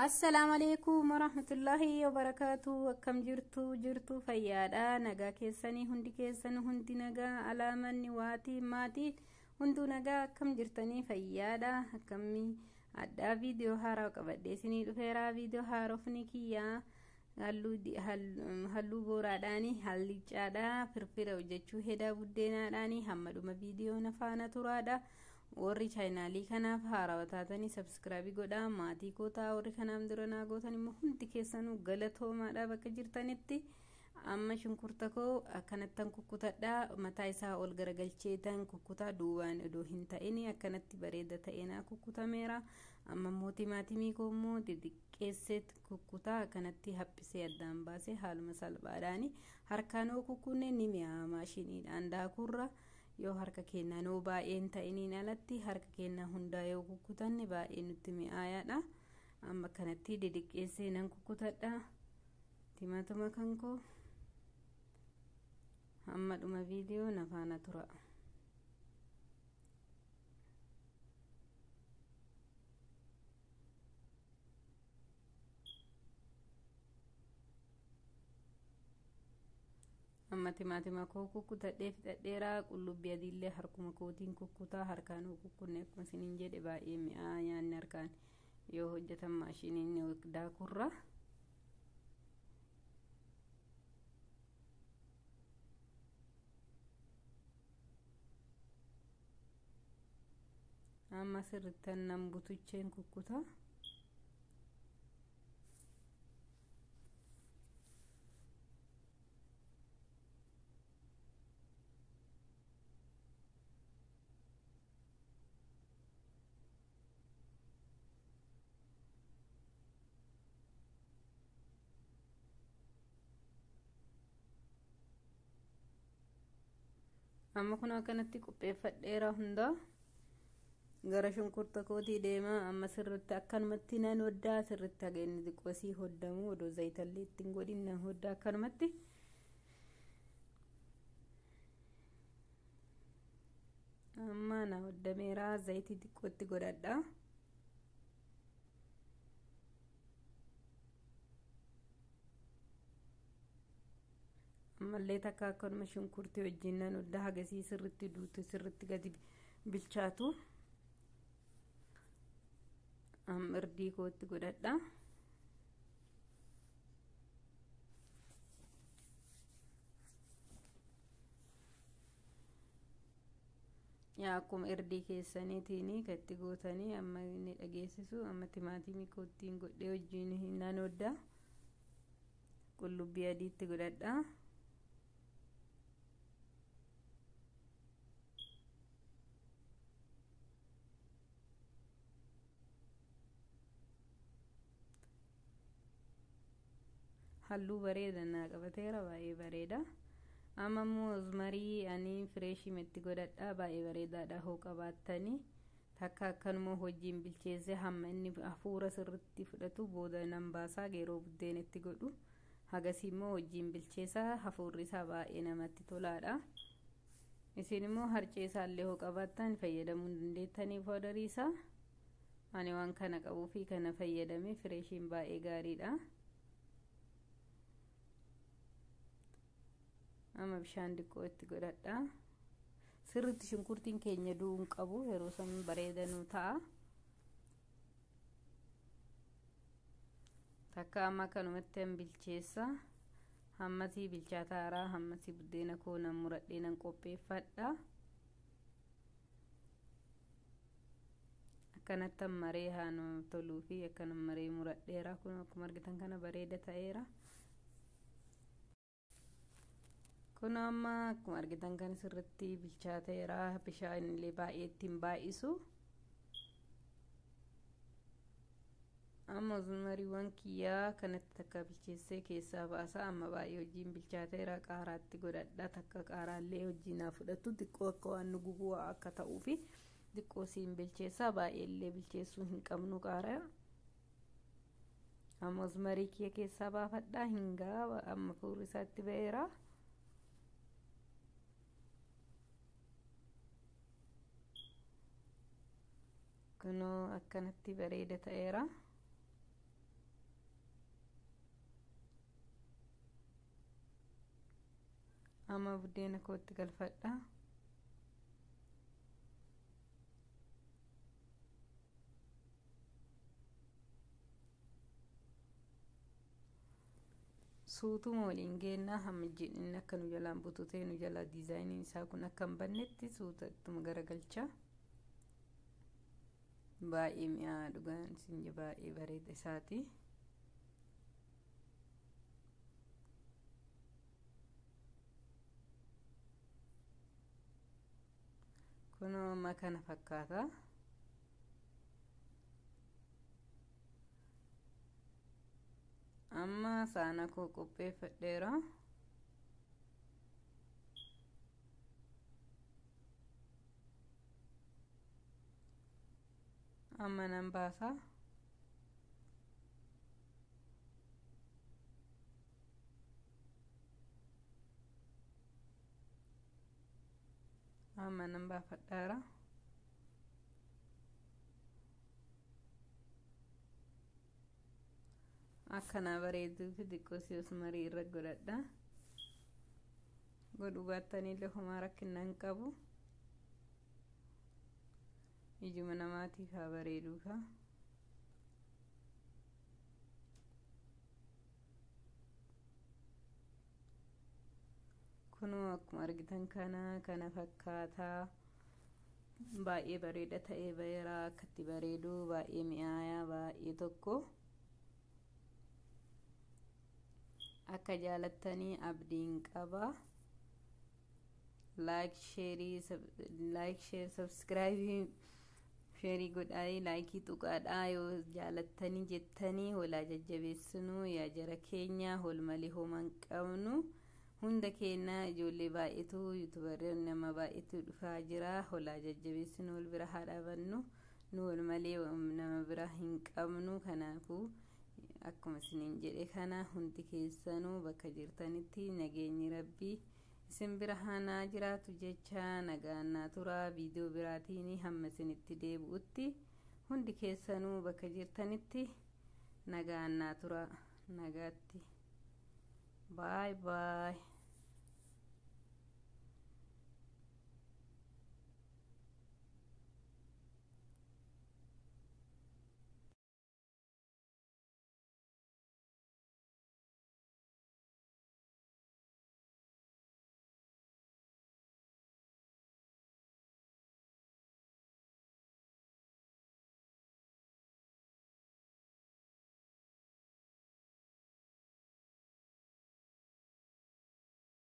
السلام عليكم ورحمة الله وبركاته. كم جرتو فيادا نجا كيساني هندي كيسان هندي نجا على من واتي ماتي هندو نجا كم جرتني فيادا كمي أدا فيديو هارا وكبدي سني دفيرا فيديو هارو فنيكيا هلو بوراداني هالي جادا فرفرة وجتشو هدا بدينا داني همدو ما فيديو نفانا ترادا warri chaanaalii kanaaf haarawaa taatanii subscribe godhaa maatii kootaa warri kanaaf duranaa gootan immoo hundi keessanuu galatoomaadha bakka jirtanitti. amma shunkurta koo akkanattan kukkutadha mataa isaa ol garagalcheetan kukkutaa duubaan idoo hin ta'ini akkanatti bareeda ta'ena kukkutameera. amma immoo timaatimii koo immoo didiqqeesseet kukkutaa akkanatti haphisee addaan baasee haaluma salphaadhaani harkaanoo kukkunne ni mi'aa maashiniidhaan daakurra yoo harka keenya noo baay'een ta'iniin alatti harka keenya hundaa yoo kukkutanne baay'ee nutti mi'aayaadha. amma kanatti didiqqeessee nan kukkutadha timaatima kan koo hamma dhuma viidiyoo nafaana tura. amma timaatima koo kukkutadhee fixadheeraa qullubbii adiillee harkuma kootiin kukkutaa harkaanuu kukkunne akkuma isiniin jedhe baay'ee mi'aa nyaanni harkaan yoo hojjetan maashiniin daakurra. amma sirrittan nan butucheen kukkutaa amma kun akkanatti qopheeffadheera hundaa gara shunkurta kootii deema. amma sirritti akkanumatti nan hoddaa sirritti hageenni xiqqoosii hoddamu odoo zayitallee ittiin godhin nan hoddaa akkanumatti. amma na hoddameera zayitii xiqqootti godhadha. ammallee takka akkanuma shunkurtii wajjin nan hoddaa hagasii sirritti duutu sirritti gadi bilchaatu. irdii kootti godhadha. yaa akkuma irdii keessaniitiin katti gootanii amma inni dhageessisu. amma timaatimii koottiin godhee wajjin nan hoddaa qullubbii adiitti godhadha. halluu bareeda naa qabateera baay'ee bareeda. amma immoo rozmarii ani fireeshii metti godhadha baay'ee bareedaadha hoo qabaattanii takka akkanuma hojiin bilcheesse hamma inni hafuura sirritti fudhatu booda nan baasaa yeroo buddeenatti godhu hagasii immoo hojiin bilcheessaa hafuurri isaa baay'ee namatti tolaadha. isin immoo harcee isaallee hoo qabaattan fayyadamuu dandeettanii foodarii isaa. ani waan kana qabuufi kana fayyadame fireeshiin baay'ee gaariidha. amma bishaan diqqoo itti godhadha. sirritti shunkurtiin keenya du'uun qabu yeroo san bareedanuu ta'a. takka amma kanumatti an bilcheessa hammasii bilchaataaraa hammasii buddeena koo nan muradhee nan qopheeffadha. akkanattan maree haanu toluu fi akkanan maree muradheera. kun akkuma argitan kana bareeda ta'eera. kun amma akkuma argitan kan sirritti bilchaateera. bishaan illee baay'ee ittiin baay'isu. amma rozmariiwwan kiyyaa kanatti takka bilcheessee keessaa baasa. amma baay'ee hojiin bilchaateera. qaaraatti godhadha takka qaaraallee hojii naa fudhatu xiqqoo akka waan guguu akka ta'uufi xiqqoo siin bilcheessaa baay'ee illee bilcheessuu hin qabnu qaaraa. amma rozmarii kiyya keessaa baafadha hingaa amma fuurri isaatti ba'eera. kunoo akkanatti bareeda ta'eera. amma buddeena kootti galfadha. suutuma waliin geennaa hamma inni akka nu jalaan bututee nu jala diizaayiniin isaa kun akka hin bannetti suuta ittuma garagalcha. baay'ee mi'aa dhugaan sinja baay'ee bareeda isaati. kunoo amma kana fakkaata. amma saana koo qopheeffadheera. amma nan baasa. amma nan baafadheera. akkana bareeduufi xiqqoo si'us marii irra godhadha. godhuu baattaniillee homaa rakkina hin qabu. ijuma namaatiif haa bareeduufa. kunoo akkuma argitan kana fakkaataa baay'ee bareeda ta'ee bayeera. akkatti bareedu baay'ee mi'aayaa baay'ee tokko. akka jaalattanii abdiin qaba. like share subscribe sheerii godhaa laayikii tuqaadhaa yoo jaalattanii jettanii holaa jajjabeessinuu yaa jara keenya hol malee homaa hin qabnu. hunda keenya ijoollee baay'eetu yuutuubarii nama baay'eetu dhufaa jira. holaa jajjabeessinuu wal bira haa dhaabannu. nu wal malee nama bira hin qabnu. kanaafuu akkuma isiniin jedhe kana hundi keessanuu bakka jirtanitti nageenyi rabbii isin bira haa jiraatu jecha nagaan naa tura. viidiyoo biraatiin hamma isinitti deebi'utti hundi keessanuu bakka jirtanitti nagaan naa tura. nagaatti. bye bye.